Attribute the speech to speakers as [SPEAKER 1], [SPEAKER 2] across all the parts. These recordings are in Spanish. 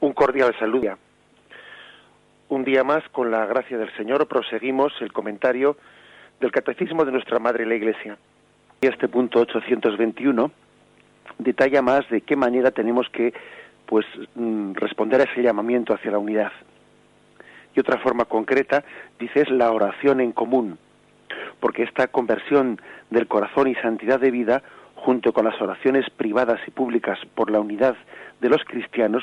[SPEAKER 1] Un cordial saludo. Un día más, con la gracia del Señor, proseguimos el comentario del Catecismo de nuestra Madre la Iglesia. Y este punto 821 detalla más de qué manera tenemos que responder a ese llamamiento hacia la unidad. Y otra forma concreta, dice, es la oración en común, porque esta conversión del corazón y santidad de vida, junto con las oraciones privadas y públicas por la unidad de los cristianos,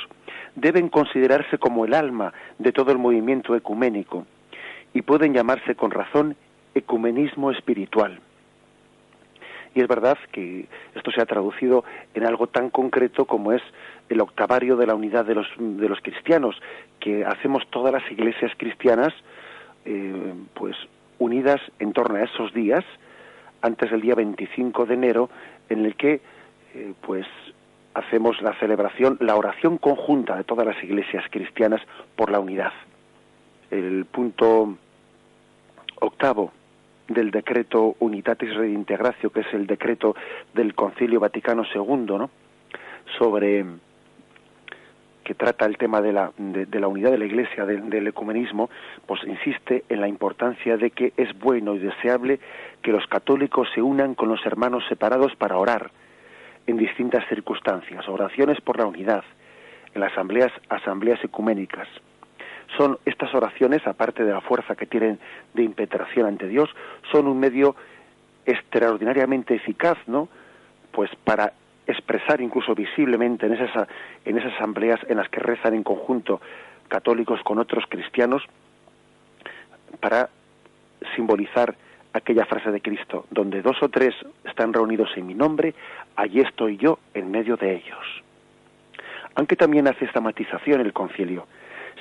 [SPEAKER 1] deben considerarse como el alma de todo el movimiento ecuménico y pueden llamarse con razón ecumenismo espiritual. Y es verdad que esto se ha traducido en algo tan concreto como es el octavario de la unidad de los cristianos, que hacemos todas las iglesias cristianas unidas en torno a esos días, antes del día 25 de enero, en el que hacemos la celebración, la oración conjunta de todas las iglesias cristianas por la unidad. El punto octavo del decreto Unitatis Redintegratio, que es el decreto del Concilio Vaticano II, ¿no?, que trata el tema de la unidad de la Iglesia, del ecumenismo, pues insiste en la importancia de que es bueno y deseable que los católicos se unan con los hermanos separados para orar en distintas circunstancias, oraciones por la unidad, en las asambleas ecuménicas. Son estas oraciones, aparte de la fuerza que tienen de impetración ante Dios, son un medio extraordinariamente eficaz, ¿no?, pues para expresar incluso visiblemente en esas asambleas en las que rezan en conjunto católicos con otros cristianos, para simbolizar aquella frase de Cristo: donde dos o tres están reunidos en mi nombre, allí estoy yo en medio de ellos. Aunque también hace esta matización el concilio.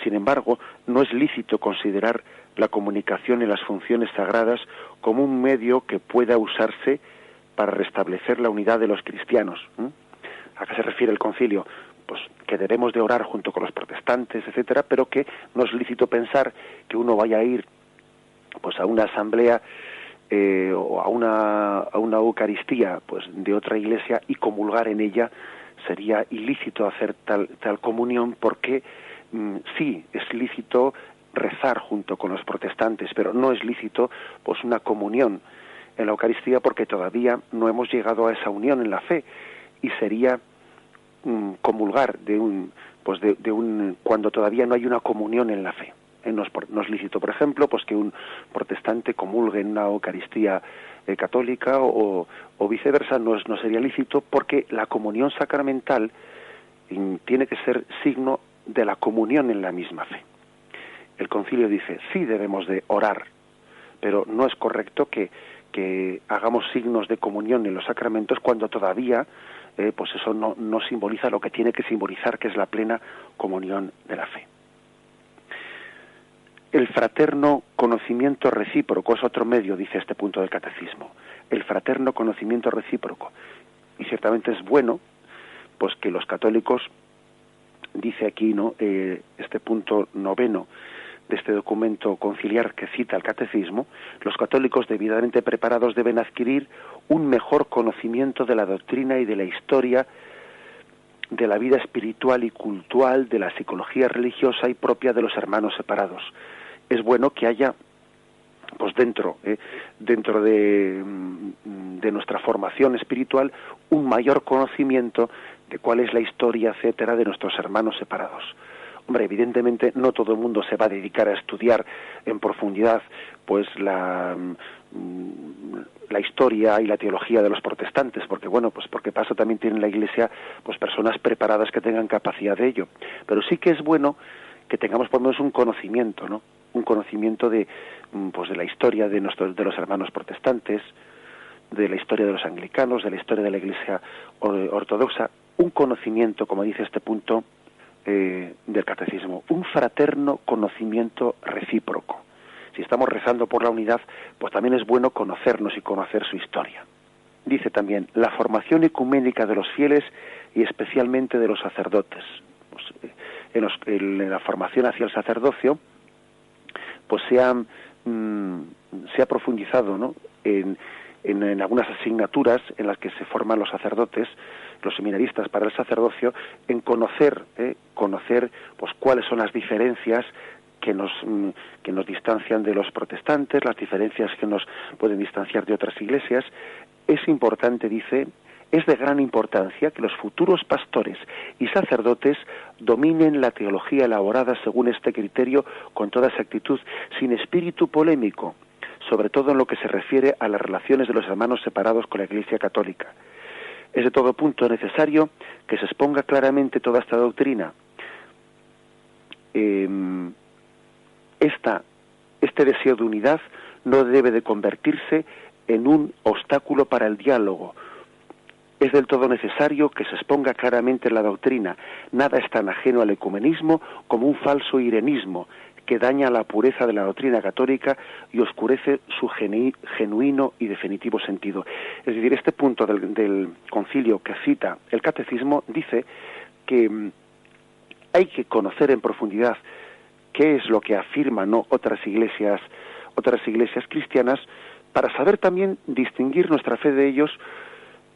[SPEAKER 1] Sin embargo, no es lícito considerar la comunicación en las funciones sagradas como un medio que pueda usarse para restablecer la unidad de los cristianos. ¿A qué se refiere el concilio? Pues que debemos de orar junto con los protestantes, etcétera, pero que no es lícito pensar que uno vaya a ir pues a una asamblea o a una Eucaristía pues de otra iglesia y comulgar en ella. Sería ilícito hacer tal comunión, porque sí es lícito rezar junto con los protestantes, pero no es lícito pues una comunión en la Eucaristía, porque todavía no hemos llegado a esa unión en la fe, y sería comulgar cuando todavía no hay una comunión en la fe. No es lícito, por ejemplo, pues que un protestante comulgue en una Eucaristía católica o viceversa. No sería lícito, porque la comunión sacramental tiene que ser signo de la comunión en la misma fe. El concilio dice, sí debemos de orar, pero no es correcto que hagamos signos de comunión en los sacramentos cuando todavía pues eso no simboliza lo que tiene que simbolizar, que es la plena comunión de la fe. El fraterno conocimiento recíproco es otro medio, dice este punto del catecismo. El fraterno conocimiento recíproco. Y ciertamente es bueno pues que los católicos, dice aquí, ¿no?, este punto noveno de este documento conciliar que cita el catecismo, los católicos debidamente preparados deben adquirir un mejor conocimiento de la doctrina y de la historia, de la vida espiritual y cultural, de la psicología religiosa y propia de los hermanos separados. Es bueno que haya pues dentro de nuestra formación espiritual un mayor conocimiento de cuál es la historia, etcétera, de nuestros hermanos separados. Hombre, evidentemente no todo el mundo se va a dedicar a estudiar en profundidad pues la historia y la teología de los protestantes, porque porque para eso también tiene la Iglesia pues personas preparadas que tengan capacidad de ello. Pero sí que es bueno que tengamos por lo menos un conocimiento, ¿no?, un conocimiento de la historia de los hermanos protestantes, de la historia de los anglicanos, de la historia de la Iglesia ortodoxa, un conocimiento, como dice este punto del catecismo, un fraterno conocimiento recíproco. Si estamos rezando por la unidad, pues también es bueno conocernos y conocer su historia. Dice también, la formación ecuménica de los fieles y especialmente de los sacerdotes. Pues, en la formación hacia el sacerdocio, pues se ha profundizado, ¿no?, en algunas asignaturas en las que se forman los sacerdotes, los seminaristas para el sacerdocio, en conocer pues cuáles son las diferencias que nos distancian de los protestantes, las diferencias que nos pueden distanciar de otras iglesias. Es importante, dice, es de gran importancia que los futuros pastores y sacerdotes dominen la teología elaborada según este criterio con toda exactitud, sin espíritu polémico, sobre todo en lo que se refiere a las relaciones de los hermanos separados con la Iglesia Católica. Es de todo punto necesario que se exponga claramente toda esta doctrina. Este deseo de unidad no debe de convertirse en un obstáculo para el diálogo. Es del todo necesario que se exponga claramente la doctrina. Nada es tan ajeno al ecumenismo como un falso irenismo que daña la pureza de la doctrina católica y oscurece su genuino y definitivo sentido. Es decir, este punto del concilio que cita el catecismo dice que hay que conocer en profundidad qué es lo que afirman otras iglesias cristianas, para saber también distinguir nuestra fe de ellos,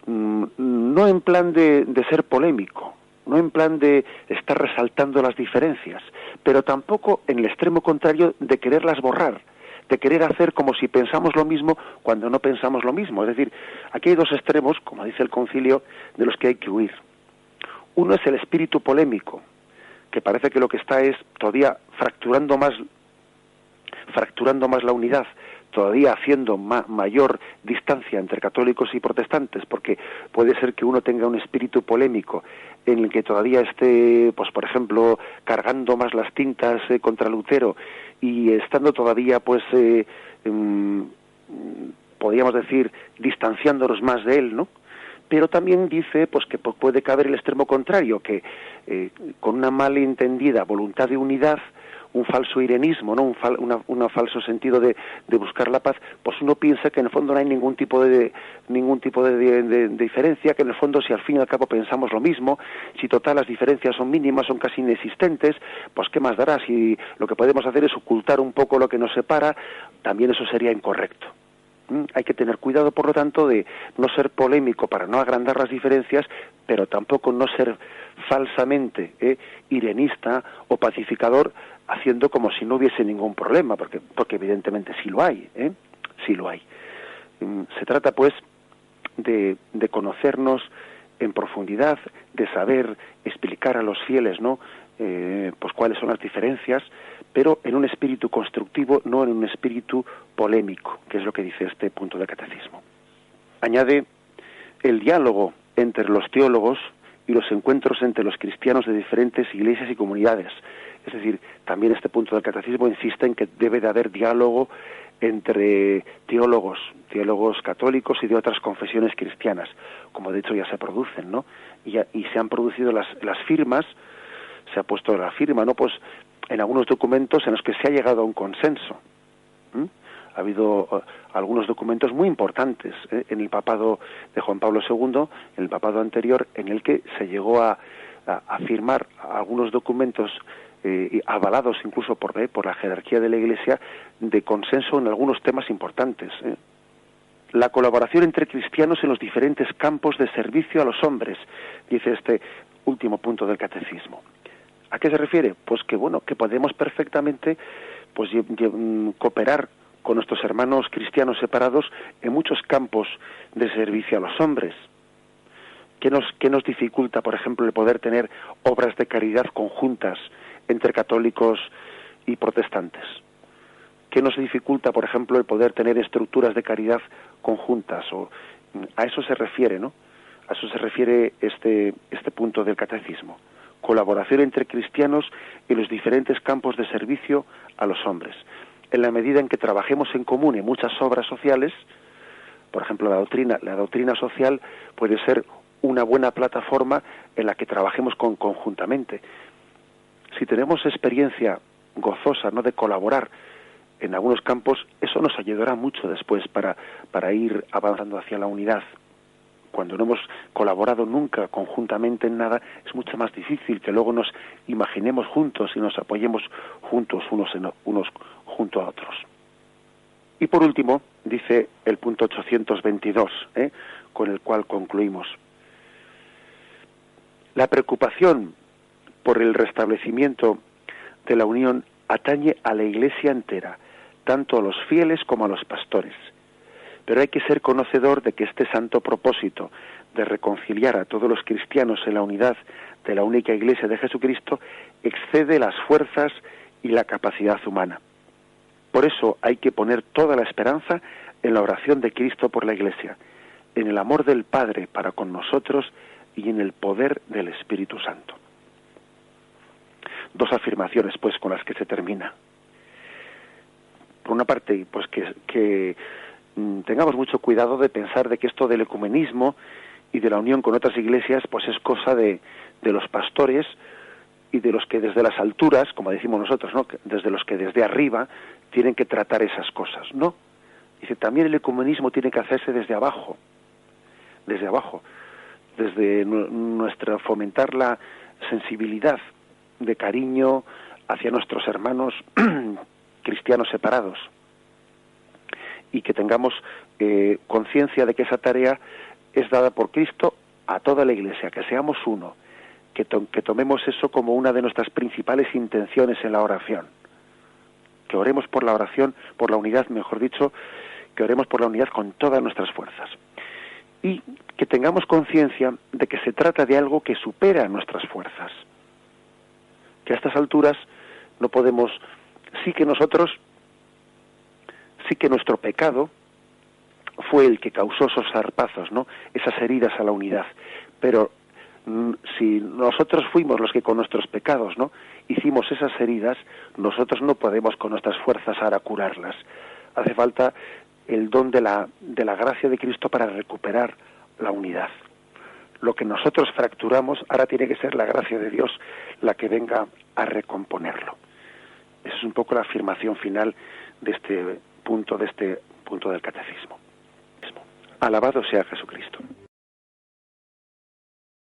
[SPEAKER 1] no en plan de ser polémico, no en plan de estar resaltando las diferencias, pero tampoco en el extremo contrario de quererlas borrar, de querer hacer como si pensamos lo mismo cuando no pensamos lo mismo. Es decir, aquí hay dos extremos, como dice el concilio, de los que hay que huir. Uno es el espíritu polémico, que parece que lo que está es todavía fracturando más la unidad, todavía haciendo mayor distancia entre católicos y protestantes, porque puede ser que uno tenga un espíritu polémico en el que todavía esté, pues por ejemplo, cargando más las tintas contra Lutero y estando todavía, pues, podríamos decir, distanciándonos más de él, ¿no? Pero también dice, pues, que puede caber el extremo contrario, que con una malentendida voluntad de unidad, un falso irenismo, ¿no? Un falso sentido de buscar la paz, pues uno piensa que en el fondo no hay ningún tipo de diferencia, que en el fondo, si al fin y al cabo pensamos lo mismo, si total las diferencias son mínimas, son casi inexistentes, pues qué más dará, si lo que podemos hacer es ocultar un poco lo que nos separa, también eso sería incorrecto. Hay que tener cuidado, por lo tanto, de no ser polémico para no agrandar las diferencias, pero tampoco no ser falsamente irenista o pacificador, haciendo como si no hubiese ningún problema, porque evidentemente sí lo hay, sí lo hay. Se trata, pues, de conocernos en profundidad, de saber explicar a los fieles, ¿no?, pues cuáles son las diferencias, pero en un espíritu constructivo, no en un espíritu polémico, que es lo que dice este punto del catecismo. Añade: el diálogo entre los teólogos y los encuentros entre los cristianos de diferentes iglesias y comunidades. Es decir, también este punto del catecismo insiste en que debe de haber diálogo entre teólogos católicos y de otras confesiones cristianas, como de hecho ya se producen, ¿no? Y se han producido las firmas, se ha puesto la firma, ¿no?, pues en algunos documentos en los que se ha llegado a un consenso. Ha habido algunos documentos muy importantes en el papado de Juan Pablo II, en el papado anterior, en el que se llegó a firmar algunos documentos avalados incluso por la jerarquía de la Iglesia, de consenso en algunos temas importantes. La colaboración entre cristianos en los diferentes campos de servicio a los hombres, dice este último punto del catecismo. ¿A qué se refiere? Pues que que podemos perfectamente, pues, cooperar con nuestros hermanos cristianos separados en muchos campos de servicio a los hombres. ¿Qué nos dificulta, por ejemplo, el poder tener obras de caridad conjuntas entre católicos y protestantes? ¿Qué nos dificulta, por ejemplo, el poder tener estructuras de caridad conjuntas? A eso se refiere, ¿no? A eso se refiere este punto del catecismo. Colaboración entre cristianos en los diferentes campos de servicio a los hombres. En la medida en que trabajemos en común en muchas obras sociales, por ejemplo, la doctrina social puede ser una buena plataforma en la que trabajemos conjuntamente. Si tenemos experiencia gozosa, ¿no?, de colaborar en algunos campos, eso nos ayudará mucho después para ir avanzando hacia la unidad. Cuando no hemos colaborado nunca conjuntamente en nada, es mucho más difícil que luego nos imaginemos juntos y nos apoyemos juntos unos junto a otros. Y por último, dice el punto 822, con el cual concluimos: La preocupación por el restablecimiento de la unión atañe a la Iglesia entera, tanto a los fieles como a los pastores. Pero hay que ser conocedor de que este santo propósito de reconciliar a todos los cristianos en la unidad de la única Iglesia de Jesucristo excede las fuerzas y la capacidad humana. Por eso hay que poner toda la esperanza en la oración de Cristo por la Iglesia, en el amor del Padre para con nosotros y en el poder del Espíritu Santo. Dos afirmaciones, pues, con las que se termina. Por una parte, pues que tengamos mucho cuidado de pensar de que esto del ecumenismo y de la unión con otras iglesias, pues es cosa de los pastores y de los que desde las alturas, como decimos nosotros, ¿no?, desde los que desde arriba tienen que tratar esas cosas. No, dice, también el ecumenismo tiene que hacerse desde abajo, desde nuestra fomentar la sensibilidad de cariño hacia nuestros hermanos cristianos separados, y que tengamos conciencia de que esa tarea es dada por Cristo a toda la Iglesia, que seamos uno, que tomemos eso como una de nuestras principales intenciones en la oración, que oremos por la oración, por la unidad, mejor dicho, que oremos por la unidad con todas nuestras fuerzas, y que tengamos conciencia de que se trata de algo que supera nuestras fuerzas, que a estas alturas no podemos, sí que nuestro pecado fue el que causó esos zarpazos, ¿no?, esas heridas a la unidad, pero si nosotros fuimos los que con nuestros pecados, ¿no?, hicimos esas heridas, nosotros no podemos con nuestras fuerzas ahora curarlas. Hace falta el don de la gracia de Cristo para recuperar la unidad. Lo que nosotros fracturamos, ahora tiene que ser la gracia de Dios la que venga a recomponerlo. Esa es un poco la afirmación final de este punto del catecismo. Alabado sea Jesucristo.